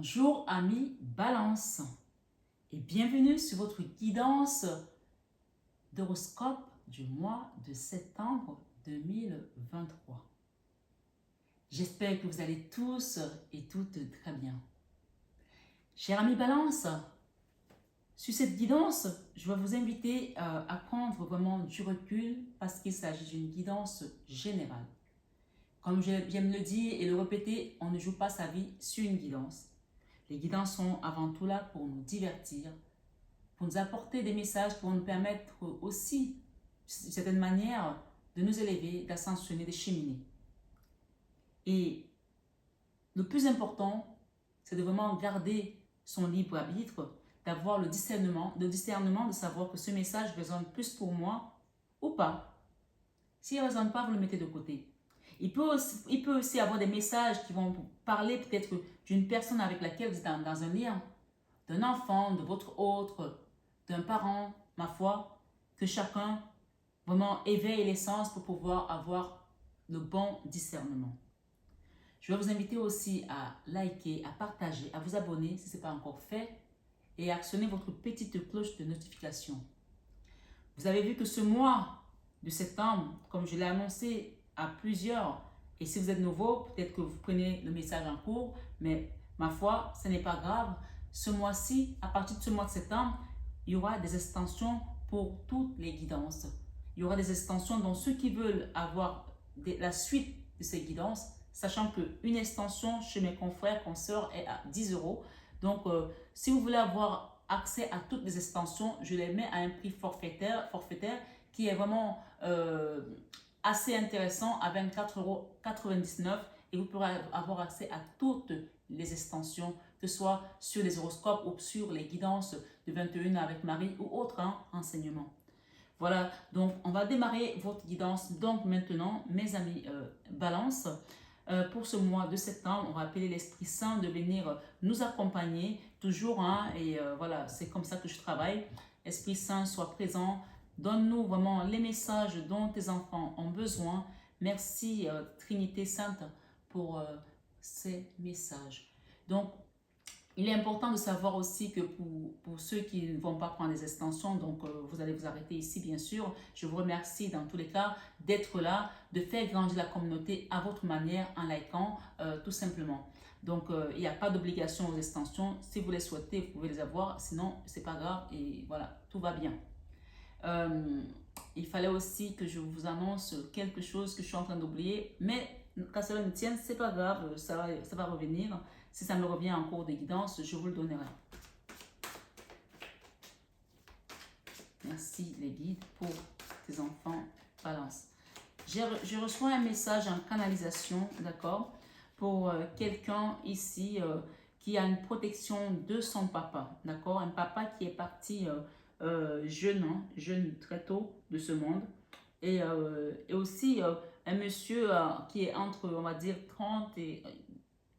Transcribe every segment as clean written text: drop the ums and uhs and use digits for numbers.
Bonjour amis Balance et bienvenue sur votre guidance d'horoscope du mois de septembre 2023. J'espère que vous allez tous et toutes très bien. Chers amis Balance, sur cette guidance, je vais vous inviter à prendre vraiment du recul parce qu'il s'agit d'une guidance générale. Comme j'aime le dire et le répéter, on ne joue pas sa vie sur une guidance. Les guidances sont avant tout là pour nous divertir, pour nous apporter des messages, pour nous permettre aussi, d'une certaine manière, de nous élever, d'ascensionner, de cheminer. Et le plus important, c'est de vraiment garder son libre arbitre, d'avoir le discernement de savoir que ce message résonne plus pour moi ou pas. S'il ne résonne pas, vous le mettez de côté. Il peut aussi avoir des messages qui vont parler peut-être d'une personne avec laquelle vous êtes dans un lien, d'un enfant, de votre autre, d'un parent, ma foi, que chacun vraiment éveille les sens pour pouvoir avoir le bon discernement. Je vais vous inviter aussi à liker, à partager, à vous abonner si ce n'est pas encore fait et à actionner votre petite cloche de notification. Vous avez vu que ce mois de septembre, comme je l'ai annoncé à plusieurs, et si vous êtes nouveau, peut-être que vous prenez le message en cours, mais ma foi, ce n'est pas grave. Ce mois-ci, à partir de ce mois de septembre, il y aura des extensions pour toutes les guidances. Il y aura des extensions dont ceux qui veulent avoir la suite de ces guidances, sachant qu'une extension chez mes confrères, consoeurs est à 10 €. Donc, si vous voulez avoir accès à toutes les extensions, je les mets à un prix forfaitaire qui est vraiment assez intéressant à 24,99 € et vous pourrez avoir accès à toutes les extensions, que ce soit sur les horoscopes ou sur les guidances de 21 avec Marie ou autres enseignements. Voilà, donc on va démarrer votre guidance donc maintenant, mes amis Balance. Pour ce mois de septembre, on va appeler l'Esprit Saint de venir nous accompagner toujours, et voilà, c'est comme ça que je travaille. Esprit Saint, sois présent. Donne-nous vraiment les messages dont tes enfants ont besoin. Merci Trinité Sainte pour ces messages. Donc, il est important de savoir aussi que pour ceux qui ne vont pas prendre les extensions, donc vous allez vous arrêter ici bien sûr. Je vous remercie dans tous les cas d'être là, de faire grandir la communauté à votre manière en likant tout simplement. Donc, il n'y a pas d'obligation aux extensions. Si vous les souhaitez, vous pouvez les avoir. Sinon, ce n'est pas grave et voilà, tout va bien. Il fallait aussi que je vous annonce quelque chose que je suis en train d'oublier, mais qu'à cela ne tienne, c'est pas grave, ça va revenir. Si ça me revient en cours de guidance, je vous le donnerai. Merci les guides pour tes enfants Balance. Je reçois un message en canalisation, d'accord, pour quelqu'un ici qui a une protection de son papa, d'accord, un papa qui est parti jeune très tôt de ce monde, et aussi un monsieur qui est entre, on va dire, 30 et,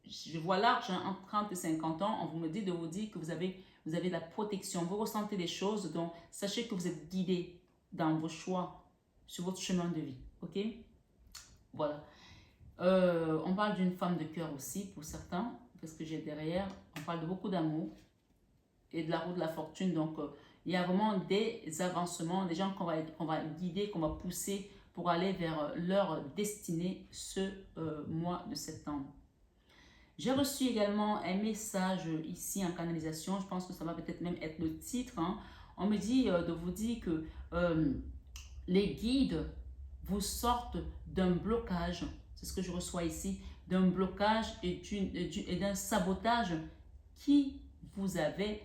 je vois large, entre 30 et 50 ans, on vous me dit de vous dire que vous avez de la protection, vous ressentez des choses, donc sachez que vous êtes guidé dans vos choix, sur votre chemin de vie, ok? Voilà. On parle d'une femme de cœur aussi, pour certains, parce que j'ai derrière, on parle de beaucoup d'amour et de la roue de la fortune, donc il y a vraiment des avancements, des gens qu'on va guider, qu'on va pousser pour aller vers leur destinée ce mois de septembre. J'ai reçu également un message ici en canalisation, je pense que ça va peut-être même être le titre. On me dit de vous dire que les guides vous sortent d'un blocage, c'est ce que je reçois ici, d'un blocage et d'un sabotage qui vous avait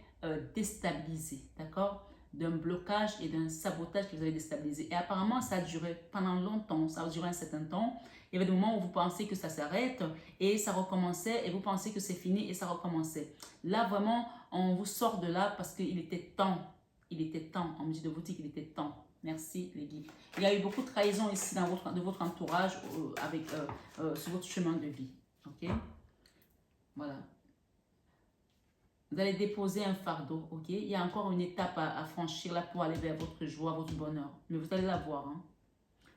déstabilisé, d'accord? D'un blocage et d'un sabotage qui vous avait déstabilisé. Et apparemment, ça a duré pendant longtemps, ça a duré un certain temps. Il y avait des moments où vous pensez que ça s'arrête et ça recommençait, et vous pensez que c'est fini et ça recommençait. Là, vraiment, on vous sort de là parce qu'il était temps. Il était temps. On me dit de vous dire qu'il était temps. Merci les guides. Il y a eu beaucoup de trahison ici de votre entourage sur votre chemin de vie. Ok? Voilà. Vous allez déposer un fardeau, ok? Il y a encore une étape à franchir là pour aller vers votre joie, votre bonheur. Mais vous allez la voir.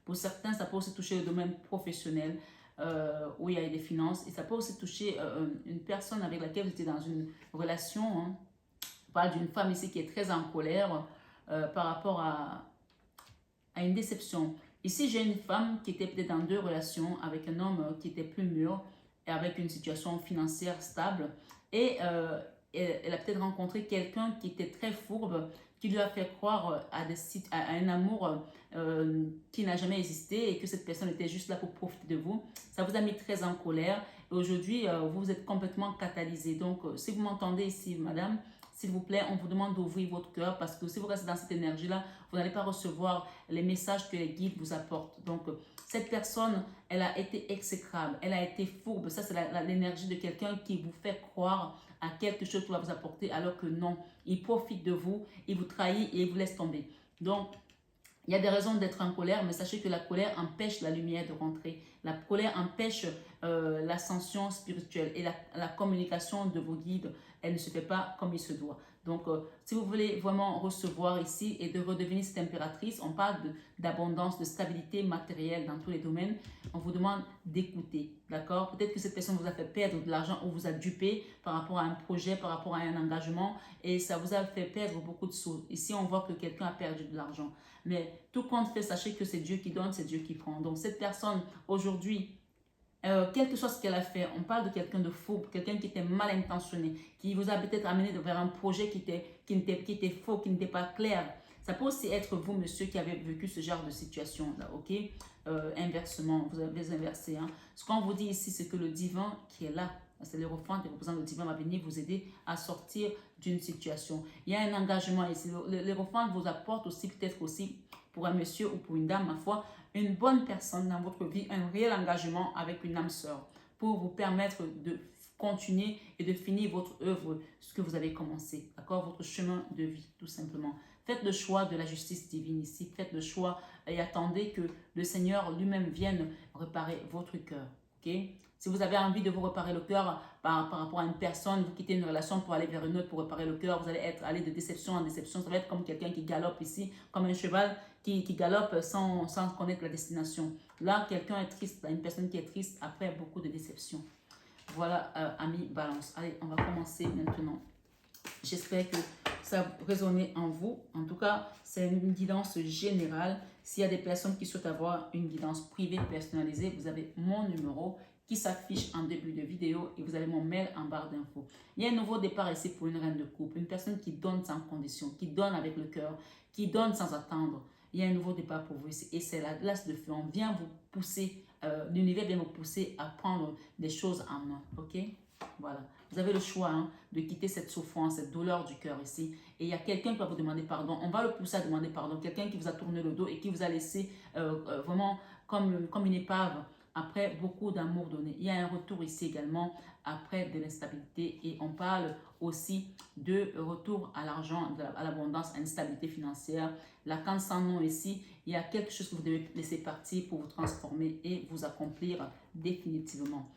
Pour certains, ça peut aussi toucher le domaine professionnel. où il y a des finances. Et ça peut aussi toucher une personne avec laquelle vous étiez dans une relation. Hein. On parle d'une femme ici qui est très en colère par rapport à une déception. Ici, j'ai une femme qui était peut-être dans deux relations avec un homme qui était plus mûr et avec une situation financière stable. Et elle a peut-être rencontré quelqu'un qui était très fourbe, qui lui a fait croire à un amour qui n'a jamais existé et que cette personne était juste là pour profiter de vous. Ça vous a mis très en colère et aujourd'hui, vous êtes complètement catalysé. Donc, si vous m'entendez ici, madame, s'il vous plaît, on vous demande d'ouvrir votre cœur parce que si vous restez dans cette énergie-là, vous n'allez pas recevoir les messages que les guides vous apportent. Donc, cette personne, elle a été exécrable, elle a été fourbe. Ça, c'est l'énergie de quelqu'un qui vous fait croire à quelque chose qui va vous apporter alors que non. Il profite de vous, il vous trahit et il vous laisse tomber. Donc, il y a des raisons d'être en colère, mais sachez que la colère empêche la lumière de rentrer. La colère empêche l'ascension spirituelle et la communication de vos guides. Elle ne se fait pas comme il se doit. Donc, si vous voulez vraiment recevoir ici et de redevenir cette impératrice, on parle d'abondance, de stabilité matérielle dans tous les domaines. On vous demande d'écouter, d'accord? Peut-être que cette personne vous a fait perdre de l'argent ou vous a dupé par rapport à un projet, par rapport à un engagement et ça vous a fait perdre beaucoup de choses. Ici, on voit que quelqu'un a perdu de l'argent. Mais tout compte fait, sachez que c'est Dieu qui donne, c'est Dieu qui prend. Donc, cette personne, aujourd'hui, quel que soit ce qu'elle a fait, on parle de quelqu'un de faux, quelqu'un qui était mal intentionné, qui vous a peut-être amené vers un projet qui était faux, qui n'était pas clair. Ça peut aussi être vous, monsieur, qui avez vécu ce genre de situation-là, ok? Inversement, vous avez inversé. Hein. Ce qu'on vous dit ici, c'est que le divin qui est là, c'est l'Hiérophant qui représente le divin, va venir vous aider à sortir d'une situation. Il y a un engagement ici. L'Hiérophant vous apporte aussi, peut-être aussi, pour un monsieur ou pour une dame, ma foi, une bonne personne dans votre vie, un réel engagement avec une âme sœur pour vous permettre de continuer et de finir votre œuvre, ce que vous avez commencé, d'accord? Votre chemin de vie, tout simplement. Faites le choix de la justice divine ici. Faites le choix et attendez que le Seigneur lui-même vienne réparer votre cœur, ok? Si vous avez envie de vous réparer le cœur par rapport à une personne, vous quittez une relation pour aller vers une autre pour réparer le cœur, vous allez aller de déception en déception. Ça va être comme quelqu'un qui galope ici, comme un cheval qui galope sans connaître la destination. Là, quelqu'un est triste, une personne qui est triste après beaucoup de déceptions. Voilà, amis Balance. Allez, on va commencer maintenant. J'espère que ça a résonné en vous. En tout cas, c'est une guidance générale. S'il y a des personnes qui souhaitent avoir une guidance privée personnalisée, vous avez mon numéro qui s'affiche en début de vidéo et vous avez mon mail en barre d'infos. Il y a un nouveau départ ici pour une reine de couple, une personne qui donne sans condition, qui donne avec le cœur, qui donne sans attendre. Il y a un nouveau départ pour vous ici et c'est la glace de feu. On vient vous pousser, l'univers vient vous pousser à prendre des choses en main, ok? Voilà. Vous avez le choix hein, de quitter cette souffrance, cette douleur du cœur ici. Et il y a quelqu'un qui va vous demander pardon. On va le pousser à demander pardon. Quelqu'un qui vous a tourné le dos et qui vous a laissé vraiment comme une épave après beaucoup d'amour donné. Il y a un retour ici également après de l'instabilité. Et on parle aussi de retour à l'argent, à l'abondance, à une stabilité financière. La canne sans nom ici, il y a quelque chose que vous devez laisser partir pour vous transformer et vous accomplir définitivement.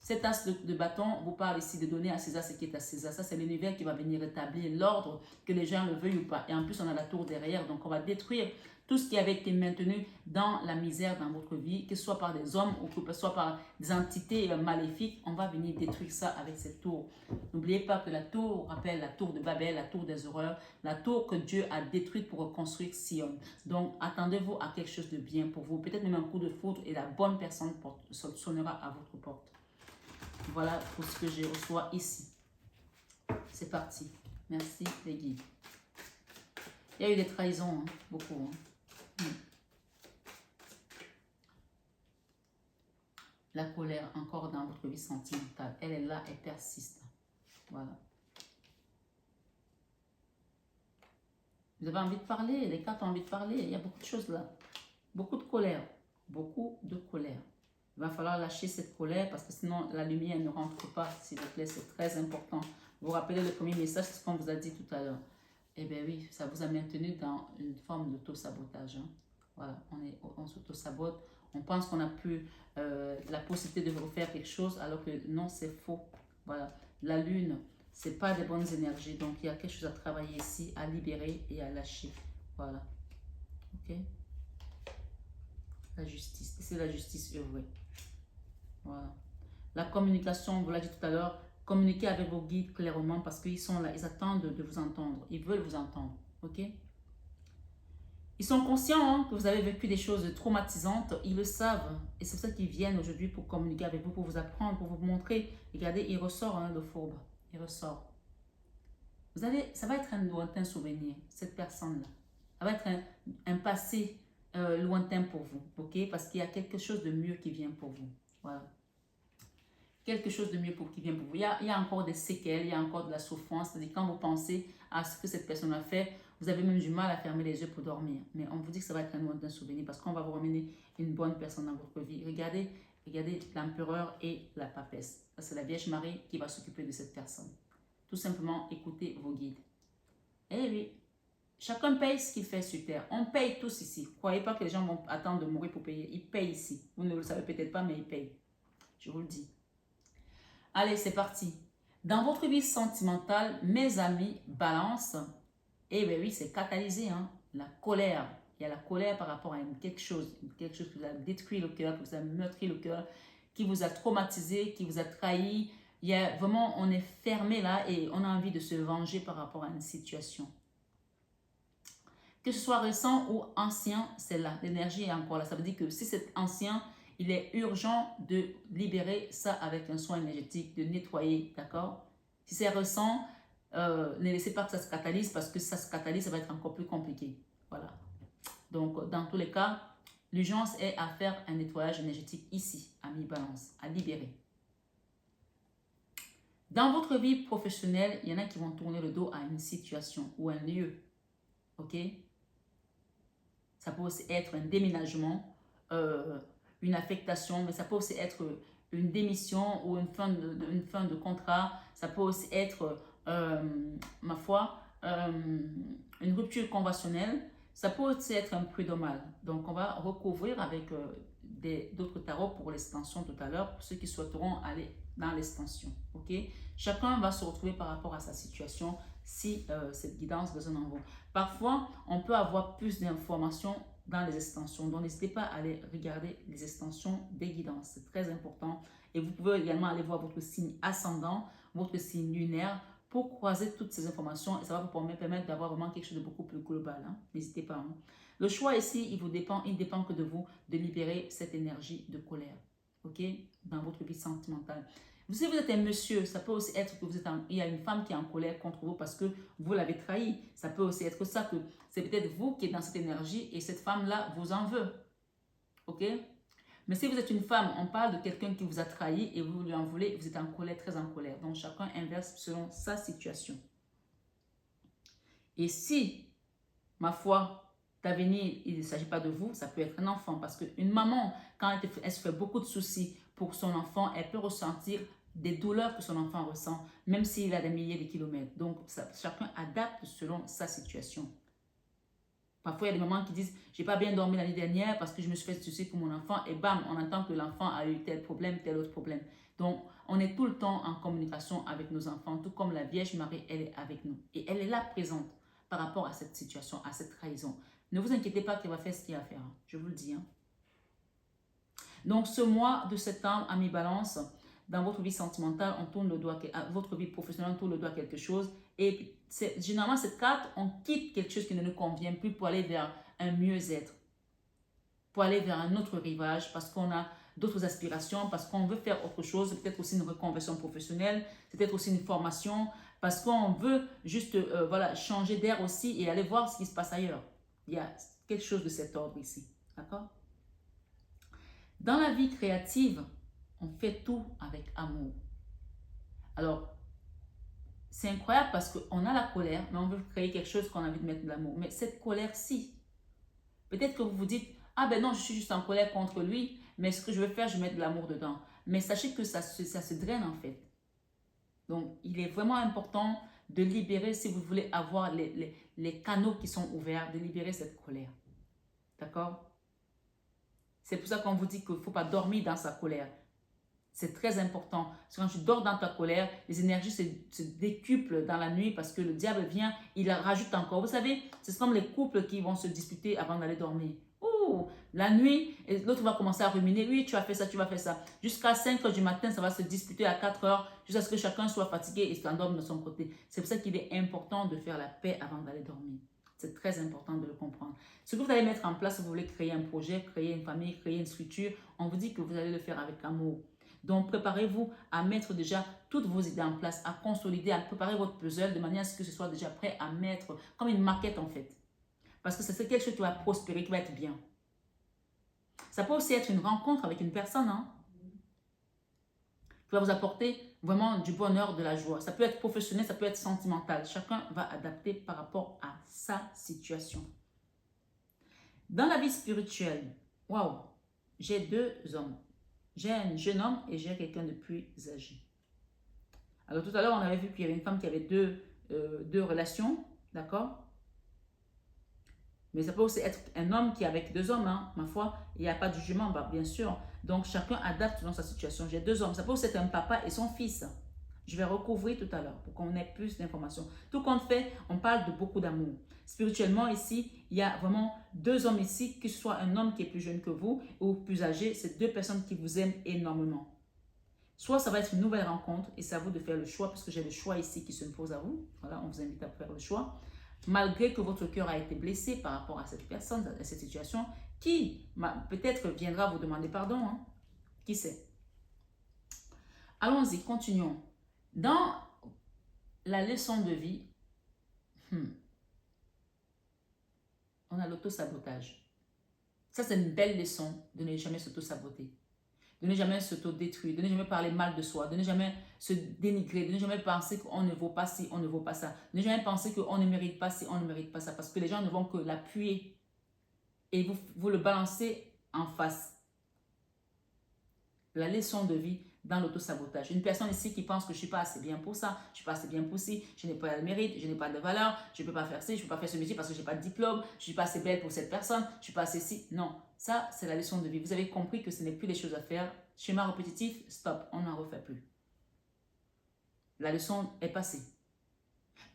Cet as de bâton vous parle ici de donner à César ce qui est à César. Ça, c'est l'univers qui va venir établir l'ordre, que les gens le veuillent ou pas. Et en plus, on a la tour derrière. Donc, on va détruire tout ce qui avait été maintenu dans la misère dans votre vie, que ce soit par des hommes ou que ce soit par des entités maléfiques. On va venir détruire ça avec cette tour. N'oubliez pas que la tour rappelle la tour de Babel, la tour des horreurs, la tour que Dieu a détruite pour reconstruire Sion. Donc, attendez-vous à quelque chose de bien pour vous. Peut-être même un coup de foudre et la bonne personne sonnera à votre porte. Voilà pour ce que je reçois ici. C'est parti. Merci les guides. Il y a eu des trahisons, hein, beaucoup. Hein. La colère encore dans votre vie sentimentale. Elle est là, elle persiste. Voilà. Vous avez envie de parler, les cartes ont envie de parler. Il y a beaucoup de choses là. Beaucoup de colère. Beaucoup de colère. Il va falloir lâcher cette colère parce que sinon la lumière ne rentre pas, s'il vous plaît, c'est très important. Vous vous rappelez le premier message, c'est ce qu'on vous a dit tout à l'heure. Eh bien oui, ça vous a maintenu dans une forme d'auto-sabotage. Hein. Voilà, on s'auto-sabote, on pense qu'on a plus la possibilité de refaire quelque chose alors que non, c'est faux. Voilà, la lune, c'est pas des bonnes énergies, donc il y a quelque chose à travailler ici, à libérer et à lâcher. Voilà, ok? La justice, c'est la justice œuvrée. Voilà. La communication, vous l'a dit tout à l'heure, communiquez avec vos guides clairement parce qu'ils sont là, ils attendent de vous entendre. Ils veulent vous entendre. Ok? Ils sont conscients hein, que vous avez vécu des choses traumatisantes. Ils le savent. Et c'est ça qu'ils viennent aujourd'hui pour communiquer avec vous, pour vous apprendre, pour vous montrer. Regardez, il ressort hein, le fourbe. Il ressort. Vous allez, ça va être un lointain souvenir, cette personne-là. Ça va être un passé lointain pour vous. Ok? Parce qu'il y a quelque chose de mieux qui vient pour vous. Voilà. Quelque chose de mieux qui vient pour vous. Il y a encore des séquelles, il y a encore de la souffrance. C'est-à-dire quand vous pensez à ce que cette personne a fait, vous avez même du mal à fermer les yeux pour dormir. Mais on vous dit que ça va être un lointain souvenir parce qu'on va vous ramener une bonne personne dans votre vie. Regardez, regardez l'empereur et la papesse. C'est la Vierge Marie qui va s'occuper de cette personne. Tout simplement, écoutez vos guides. Eh oui, chacun paye ce qu'il fait sur Terre. On paye tous ici. Croyez pas que les gens vont attendre de mourir pour payer. Ils payent ici. Vous ne le savez peut-être pas, mais ils payent. Je vous le dis. Allez, c'est parti. Dans votre vie sentimentale, mes amis, balance, eh bien oui, c'est catalysé, hein, la colère. Il y a la colère par rapport à quelque chose qui vous a détruit le cœur, qui vous a meurtri le cœur, qui vous a traumatisé, qui vous a trahi. Il y a vraiment, on est fermé là et on a envie de se venger par rapport à une situation. Que ce soit récent ou ancien, c'est là. L'énergie est encore là. Ça veut dire que si c'est ancien, il est urgent de libérer ça avec un soin énergétique, de nettoyer, d'accord? Si c'est récent, ne laissez pas que ça se catalyse parce que ça se catalyse, ça va être encore plus compliqué. Voilà. Donc, dans tous les cas, l'urgence est à faire un nettoyage énergétique ici, à mi-balance, à libérer. Dans votre vie professionnelle, il y en a qui vont tourner le dos à une situation ou un lieu. OK? Ça peut aussi être un déménagement, une affectation, mais ça peut aussi être une démission ou une fin de contrat. Ça peut aussi être, ma foi, une rupture conventionnelle. Ça peut aussi être un prud'homal. Donc, on va recouvrir avec d'autres tarots pour l'extension tout à l'heure, pour ceux qui souhaiteront aller dans l'extension. Ok? Chacun va se retrouver par rapport à sa situation si cette guidance résonne en vous. Parfois, on peut avoir plus d'informations dans les extensions. Donc, n'hésitez pas à aller regarder les extensions des guidances. C'est très important. Et vous pouvez également aller voir votre signe ascendant, votre signe lunaire, pour croiser toutes ces informations. Et ça va vous permettre d'avoir vraiment quelque chose de beaucoup plus global. Hein. N'hésitez pas. Hein. Le choix ici, il dépend que de vous de libérer cette énergie de colère. OK? Dans votre vie sentimentale. Si vous êtes un monsieur, ça peut aussi être que il y a une femme qui est en colère contre vous parce que vous l'avez trahi. Ça peut aussi être ça, que c'est peut-être vous qui êtes dans cette énergie et cette femme-là vous en veut. OK? Mais si vous êtes une femme, on parle de quelqu'un qui vous a trahi et vous lui en voulez, vous êtes en colère, très en colère. Donc chacun inverse selon sa situation. Et si, ma foi, d'avenir, il ne s'agit pas de vous, ça peut être un enfant. Parce qu'une maman, quand elle se fait beaucoup de soucis pour son enfant, elle peut ressentir des douleurs que son enfant ressent, même s'il a des milliers de kilomètres. Donc, chacun adapte selon sa situation. Parfois, il y a des mamans qui disent « j'ai pas bien dormi l'année dernière parce que je me suis fait souci pour mon enfant » et bam, on entend que l'enfant a eu tel problème, tel autre problème. Donc, on est tout le temps en communication avec nos enfants, tout comme la Vierge Marie, elle est avec nous. Et elle est là présente par rapport à cette situation, à cette trahison. Ne vous inquiétez pas qu'elle va faire ce qu'il y a à faire, hein. Je vous le dis. Hein. Donc, ce mois de septembre, à mi-balance, dans votre vie sentimentale, on tourne le doigt, votre vie professionnelle, on tourne le doigt à quelque chose. Et généralement, cette carte, on quitte quelque chose qui ne nous convient plus pour aller vers un mieux-être, pour aller vers un autre rivage, parce qu'on a d'autres aspirations, parce qu'on veut faire autre chose, peut-être aussi une reconversion professionnelle, peut-être aussi une formation, parce qu'on veut juste voilà, changer d'air aussi et aller voir ce qui se passe ailleurs. Il y a quelque chose de cet ordre ici. D'accord? Dans la vie créative, on fait tout avec amour. Alors, c'est incroyable parce qu'on a la colère, mais on veut créer quelque chose qu'on a envie de mettre de l'amour. Mais cette colère-ci, peut-être que vous vous dites, ah ben non, je suis juste en colère contre lui, mais ce que je veux faire, je vais mettre de l'amour dedans. Mais sachez que ça se draine en fait. Donc, il est vraiment important de libérer, si vous voulez avoir les canaux qui sont ouverts, de libérer cette colère. D'accord? C'est pour ça qu'on vous dit qu'il ne faut pas dormir dans sa colère. C'est très important. Parce que quand tu dors dans ta colère, les énergies se décuplent dans la nuit parce que le diable vient, il rajoute encore. Vous savez, c'est comme les couples qui vont se disputer avant d'aller dormir. Ouh, Ouh, la nuit, l'autre va commencer à ruminer. Oui, tu as fait ça, tu vas faire ça. Jusqu'à 5 heures du matin, ça va se disputer à 4 heures, jusqu'à ce que chacun soit fatigué et s'endorme de son côté. C'est pour ça qu'il est important de faire la paix avant d'aller dormir. C'est très important de le comprendre. Ce que vous allez mettre en place, si vous voulez créer un projet, créer une famille, créer une structure, on vous dit que vous allez le faire avec amour. Donc, préparez-vous à mettre déjà toutes vos idées en place, à consolider, à préparer votre puzzle de manière à ce que ce soit déjà prêt à mettre comme une maquette en fait. Parce que c'est quelque chose qui va prospérer, qui va être bien. Ça peut aussi être une rencontre avec une personne qui va vous apporter vraiment du bonheur, de la joie. Ça peut être professionnel, ça peut être sentimental. Chacun va adapter par rapport à sa situation. Dans la vie spirituelle, waouh, j'ai 2 hommes. J'ai un jeune homme et j'ai quelqu'un de plus âgé. Alors tout à l'heure, on avait vu qu'il y avait une femme qui avait deux relations, d'accord? Mais ça peut aussi être un homme qui est avec 2 hommes, ma foi. Il n'y a pas de jugement, bien sûr. Donc chacun adapte dans sa situation. J'ai 2 hommes. Ça peut aussi être un papa et son fils. Je vais recouvrir tout à l'heure pour qu'on ait plus d'informations. Tout compte fait, on parle de beaucoup d'amour. Spirituellement, ici, il y a vraiment 2 hommes ici, que ce soit un homme qui est plus jeune que vous ou plus âgé, c'est 2 personnes qui vous aiment énormément. Soit ça va être une nouvelle rencontre et c'est à vous de faire le choix, parce que j'ai le choix ici qui se pose à vous. Voilà, on vous invite à faire le choix. Malgré que votre cœur a été blessé par rapport à cette personne, à cette situation, qui peut-être viendra vous demander pardon. Qui sait? Allons-y, continuons. Dans la leçon de vie, on a l'auto-sabotage. Ça, c'est une belle leçon de ne jamais s'auto-saboter. De ne jamais s'auto-détruire, de ne jamais parler mal de soi, de ne jamais se dénigrer, de ne jamais penser qu'on ne vaut pas ci, on ne vaut pas ça. De ne jamais penser qu'on ne mérite pas ci, on ne mérite pas ça. Parce que les gens ne vont que l'appuyer et vous le balancez en face. La leçon de vie dans l'auto-sabotage. Une personne ici qui pense que je ne suis pas assez bien pour ça, je ne suis pas assez bien pour ci, je n'ai pas le mérite, je n'ai pas de valeur, je ne peux pas faire ci, je ne peux pas faire ce métier parce que je n'ai pas de diplôme, je ne suis pas assez belle pour cette personne, je ne suis pas assez ci. Non, ça c'est la leçon de vie. Vous avez compris que ce n'est plus les choses à faire. Schéma répétitif, stop, on n'en refait plus. La leçon est passée.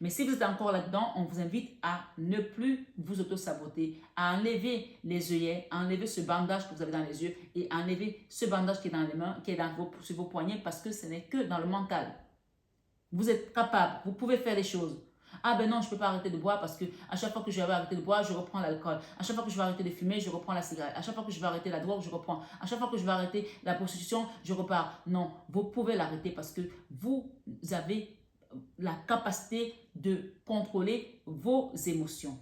Mais si vous êtes encore là-dedans, on vous invite à ne plus vous auto-saboter, à enlever les œillets, à enlever ce bandage que vous avez dans les yeux et à enlever ce bandage qui est dans les mains, qui est sur vos poignets, parce que ce n'est que dans le mental. Vous êtes capable, vous pouvez faire les choses. Ah ben non, je ne peux pas arrêter de boire parce que à chaque fois que je vais arrêter de boire, je reprends l'alcool. À chaque fois que je vais arrêter de fumer, je reprends la cigarette. À chaque fois que je vais arrêter la drogue, je reprends. À chaque fois que je vais arrêter la prostitution, je repars. Non, vous pouvez l'arrêter parce que vous avez la capacité de contrôler vos émotions.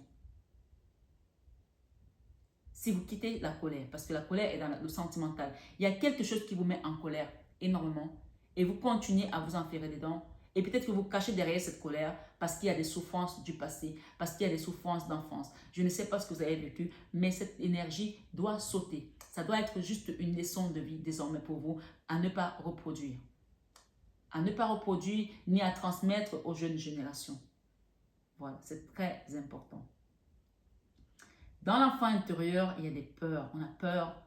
Si vous quittez la colère, parce que la colère est dans le sentimental, il y a quelque chose qui vous met en colère énormément et vous continuez à vous enferrer dedans et peut-être que vous cachez derrière cette colère parce qu'il y a des souffrances du passé, parce qu'il y a des souffrances d'enfance. Je ne sais pas ce que vous avez vécu, mais cette énergie doit sauter. Ça doit être juste une leçon de vie désormais pour vous à ne pas reproduire. À ne pas reproduire ni à transmettre aux jeunes générations. Voilà, c'est très important. Dans l'enfant intérieur, il y a des peurs. On a peur.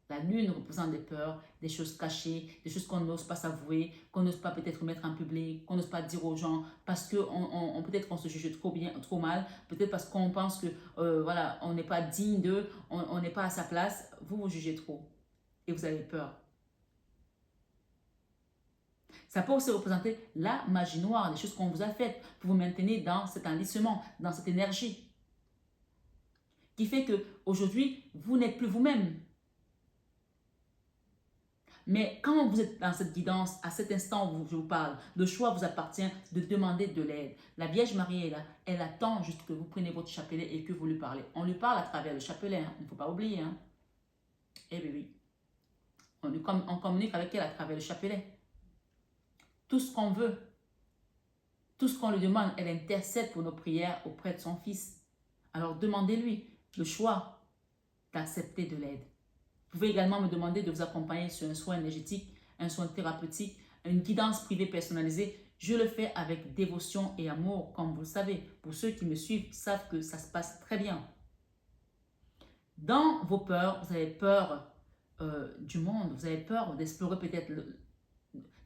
La lune représente des peurs, des choses cachées, des choses qu'on n'ose pas s'avouer, qu'on n'ose pas peut-être mettre en public, qu'on n'ose pas dire aux gens parce que peut-être qu'on se juge trop bien, trop mal, peut-être parce qu'on pense que voilà, on n'est pas digne d'eux, on n'est pas à sa place. Vous vous jugez trop et vous avez peur. Ça peut aussi représenter la magie noire, des choses qu'on vous a faites pour vous maintenir dans cet enlissement, dans cette énergie. Qui fait qu'aujourd'hui, vous n'êtes plus vous-même. Mais quand vous êtes dans cette guidance, à cet instant où je vous parle, le choix vous appartient de demander de l'aide. La Vierge Marie est là, elle attend juste que vous preniez votre chapelet et que vous lui parlez. On lui parle à travers le chapelet, il ne faut pas oublier. Eh bien oui, on communique avec elle à travers le chapelet. Tout ce qu'on veut, tout ce qu'on lui demande, elle intercède pour nos prières auprès de son Fils. Alors demandez-lui le choix d'accepter de l'aide. Vous pouvez également me demander de vous accompagner sur un soin énergétique, un soin thérapeutique, une guidance privée personnalisée. Je le fais avec dévotion et amour, comme vous le savez. Pour ceux qui me suivent, savent que ça se passe très bien. Dans vos peurs, vous avez peur du monde, vous avez peur d'explorer peut-être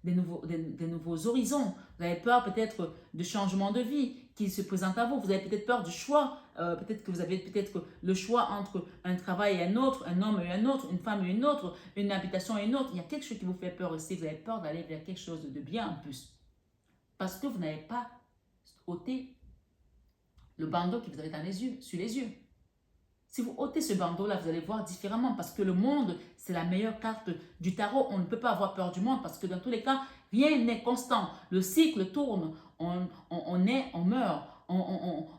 des nouveaux horizons. Vous avez peur peut-être de changement de vie qui se présente à vous. Vous avez peut-être peur du choix. Peut-être que vous avez peut-être le choix entre un travail et un autre, un homme et un autre, une femme et une autre, une habitation et une autre. Il y a quelque chose qui vous fait peur aussi. Vous avez peur d'aller vers quelque chose de bien en plus. Parce que vous n'avez pas ôté le bandeau qui vous avez dans les yeux, sur les yeux. Si vous ôtez ce bandeau-là, vous allez voir différemment parce que le monde, c'est la meilleure carte du tarot. On ne peut pas avoir peur du monde parce que dans tous les cas, rien n'est constant. Le cycle tourne, on naît, on meurt, on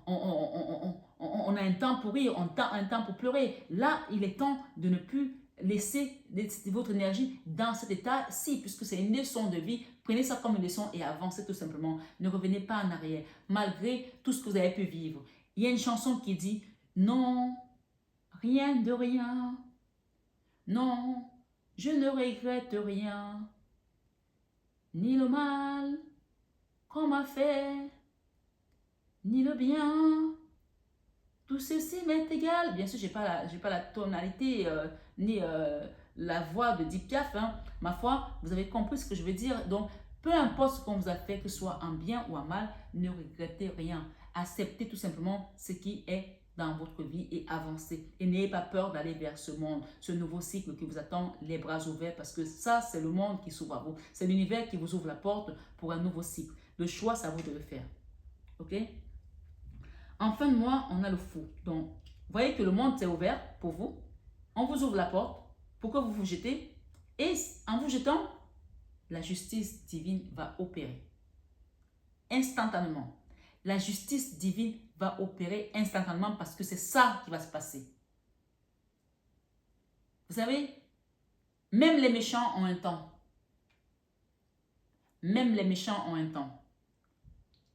a un temps pour rire, on a un temps pour pleurer. Là, il est temps de ne plus laisser votre énergie dans cet état-ci puisque c'est une leçon de vie. Prenez ça comme une leçon et avancez tout simplement. Ne revenez pas en arrière malgré tout ce que vous avez pu vivre. Il y a une chanson qui dit « Non ». Rien de rien, non, je ne regrette rien, ni le mal qu'on m'a fait, ni le bien, tout ceci m'est égal. Bien sûr, je n'ai pas la tonalité ni la voix de Deep Piaf, hein. Ma foi, vous avez compris ce que je veux dire. Donc, peu importe ce qu'on vous a fait, que ce soit en bien ou en mal, ne regrettez rien. Acceptez tout simplement ce qui est dans votre vie et avancez. Et n'ayez pas peur d'aller vers ce monde, ce nouveau cycle qui vous attend les bras ouverts parce que ça, c'est le monde qui s'ouvre à vous. C'est l'univers qui vous ouvre la porte pour un nouveau cycle. Le choix, c'est à vous de le faire. OK? En fin de mois, on a le fou. Donc, vous voyez que le monde s'est ouvert pour vous. On vous ouvre la porte pour que vous vous jetez. Et en vous jetant, la justice divine va opérer. Instantanément. La justice divine va opérer instantanément parce que c'est ça qui va se passer. Vous savez, même les méchants ont un temps. Même les méchants ont un temps.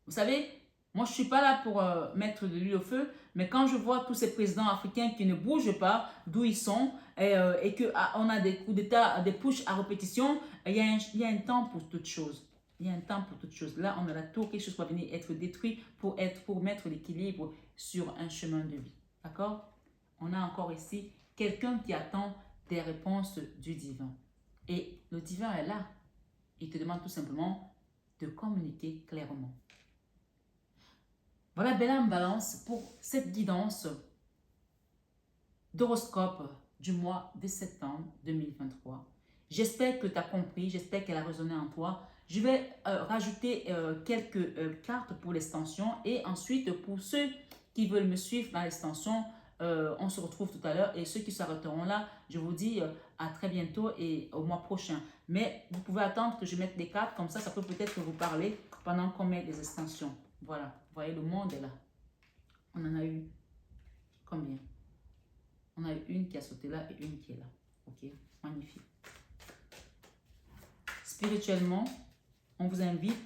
Vous savez, moi je ne suis pas là pour mettre de l'huile au feu, mais quand je vois tous ces présidents africains qui ne bougent pas d'où ils sont et qu'on a des coups d'État, des pushs à répétition, il y a un temps pour toute chose. Il y a un temps pour toute chose. Là, on a la tour, quelque chose va venir être détruit pour mettre l'équilibre sur un chemin de vie. D'accord? On a encore ici quelqu'un qui attend des réponses du divin. Et le divin est là. Il te demande tout simplement de communiquer clairement. Voilà, belle âme balance pour cette guidance d'horoscope du mois de septembre 2023. J'espère que tu as compris, j'espère qu'elle a résonné en toi. Je vais rajouter quelques cartes pour l'extension et ensuite pour ceux qui veulent me suivre dans l'extension, on se retrouve tout à l'heure et ceux qui s'arrêteront là, je vous dis à très bientôt et au mois prochain. Mais vous pouvez attendre que je mette des cartes, comme ça peut peut-être vous parler pendant qu'on met des extensions. Voilà, vous voyez, le monde est là. On en a eu combien? On a eu une qui a sauté là et une qui est là. Ok, magnifique. Spirituellement, on vous invite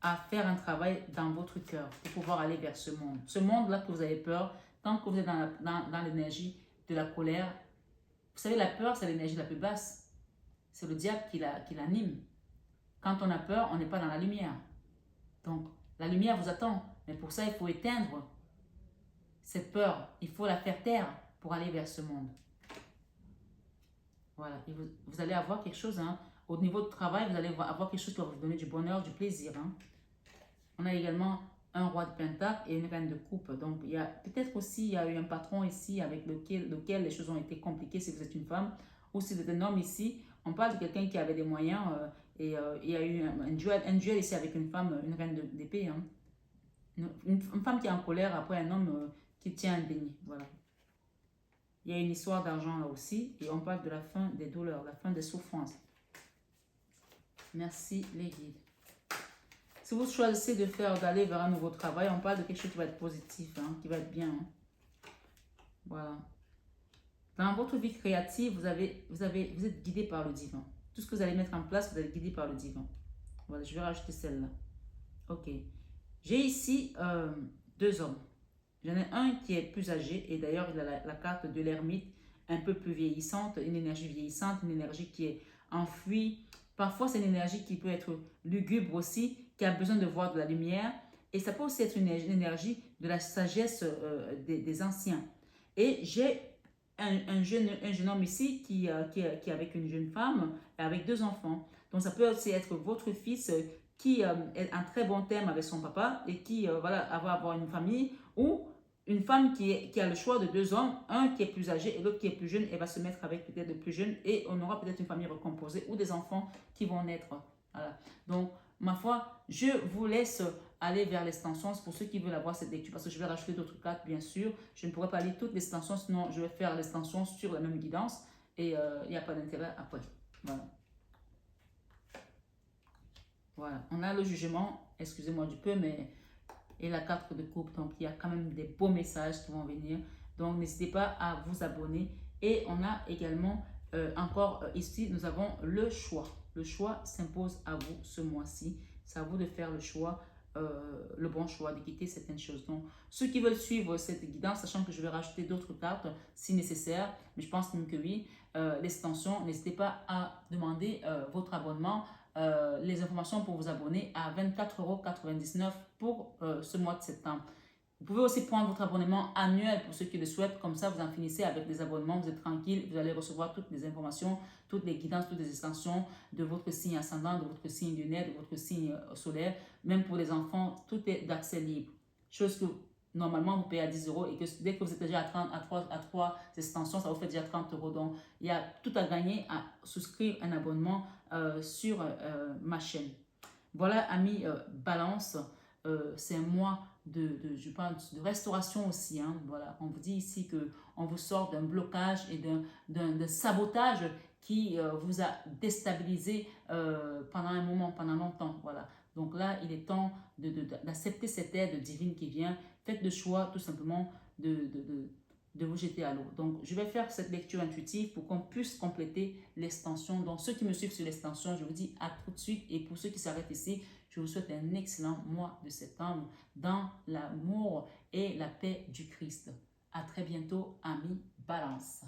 à faire un travail dans votre cœur pour pouvoir aller vers ce monde. Ce monde-là que vous avez peur, tant que vous êtes dans l'énergie de la colère. Vous savez, la peur, c'est l'énergie la plus basse. C'est le diable qui l'anime. Quand on a peur, on n'est pas dans la lumière. Donc, la lumière vous attend. Mais pour ça, il faut éteindre cette peur. Il faut la faire taire pour aller vers ce monde. Voilà. Et vous allez avoir quelque chose, hein. Au niveau de travail, vous allez avoir quelque chose qui va vous donner du bonheur, du plaisir. Hein. On a également un roi de pentacle et une reine de coupe. Donc, il y a peut-être aussi, il y a eu un patron ici avec lequel les choses ont été compliquées si vous êtes une femme. Ou si vous êtes un homme ici, on parle de quelqu'un qui avait des moyens et il y a eu un duel ici avec une femme, une reine d'épée. Hein. Une femme qui est en colère après un homme qui tient un béni. Voilà. Il y a une histoire d'argent là aussi et on parle de la fin des douleurs, la fin des souffrances. Merci les guides. Si vous choisissez d'aller vers un nouveau travail, on parle de quelque chose qui va être positif, hein, qui va être bien. Hein. Voilà. Dans votre vie créative, vous êtes guidé par le divin. Tout ce que vous allez mettre en place, vous êtes guidé par le divin. Voilà, je vais rajouter celle-là. Ok. J'ai ici deux hommes. J'en ai un qui est plus âgé et d'ailleurs il a la carte de l'ermite un peu plus vieillissante, une énergie vieillissante, une énergie qui est enfuie. Parfois c'est une énergie qui peut être lugubre aussi, qui a besoin de voir de la lumière et ça peut aussi être une énergie de la sagesse des anciens. Et j'ai un jeune homme ici qui est avec une jeune femme et avec deux enfants. Donc, ça peut aussi être votre fils qui est en très bon terme avec son papa et qui voilà, va avoir une famille, ou une femme qui a le choix de deux hommes, un qui est plus âgé et l'autre qui est plus jeune, et va se mettre avec peut-être le plus jeune, et on aura peut-être une famille recomposée ou des enfants qui vont naître. Voilà. Donc, ma foi, je vous laisse aller vers l'extension pour ceux qui veulent avoir cette lecture, parce que je vais rajouter d'autres cartes, bien sûr. Je ne pourrai pas lire toutes les extensions, sinon je vais faire l'extension sur la même guidance et il n'y a pas d'intérêt après. Voilà. Voilà. On a le jugement, excusez-moi du peu, mais et la carte de coupe. Donc, il y a quand même des beaux messages qui vont venir. Donc, n'hésitez pas à vous abonner. Et on a également encore ici, nous avons le choix. Le choix s'impose à vous ce mois-ci. C'est à vous de faire le choix, le bon choix, de quitter certaines choses. Donc, ceux qui veulent suivre cette guidance, sachant que je vais rajouter d'autres cartes si nécessaire, mais je pense même que oui, l'extension, n'hésitez pas à demander votre abonnement. Les informations pour vous abonner à 24,99 € pour ce mois de septembre. Vous pouvez aussi prendre votre abonnement annuel pour ceux qui le souhaitent. Comme ça, vous en finissez avec des abonnements, vous êtes tranquille, vous allez recevoir toutes les informations, toutes les guidances, toutes les extensions de votre signe ascendant, de votre signe lunaire, de votre signe solaire. Même pour les enfants, tout est d'accès libre. Chose que normalement vous payez à 10 € et que dès que vous êtes déjà à 3 extensions, ça vous fait déjà 30 €. Donc, il y a tout à gagner à souscrire un abonnement sur ma chaîne. Voilà, amis Balance, c'est un mois je pense, de restauration aussi. Hein. Voilà, on vous dit ici qu'on vous sort d'un blocage et d'un sabotage qui vous a déstabilisé pendant un moment, pendant longtemps. Voilà. Donc là, il est temps d'accepter cette aide divine qui vient. Faites le choix tout simplement de vous jeter à l'eau. Donc, je vais faire cette lecture intuitive pour qu'on puisse compléter l'extension. Donc, ceux qui me suivent sur l'extension, je vous dis à tout de suite. Et pour ceux qui s'arrêtent ici, je vous souhaite un excellent mois de septembre dans l'amour et la paix du Christ. À très bientôt, amis Balance.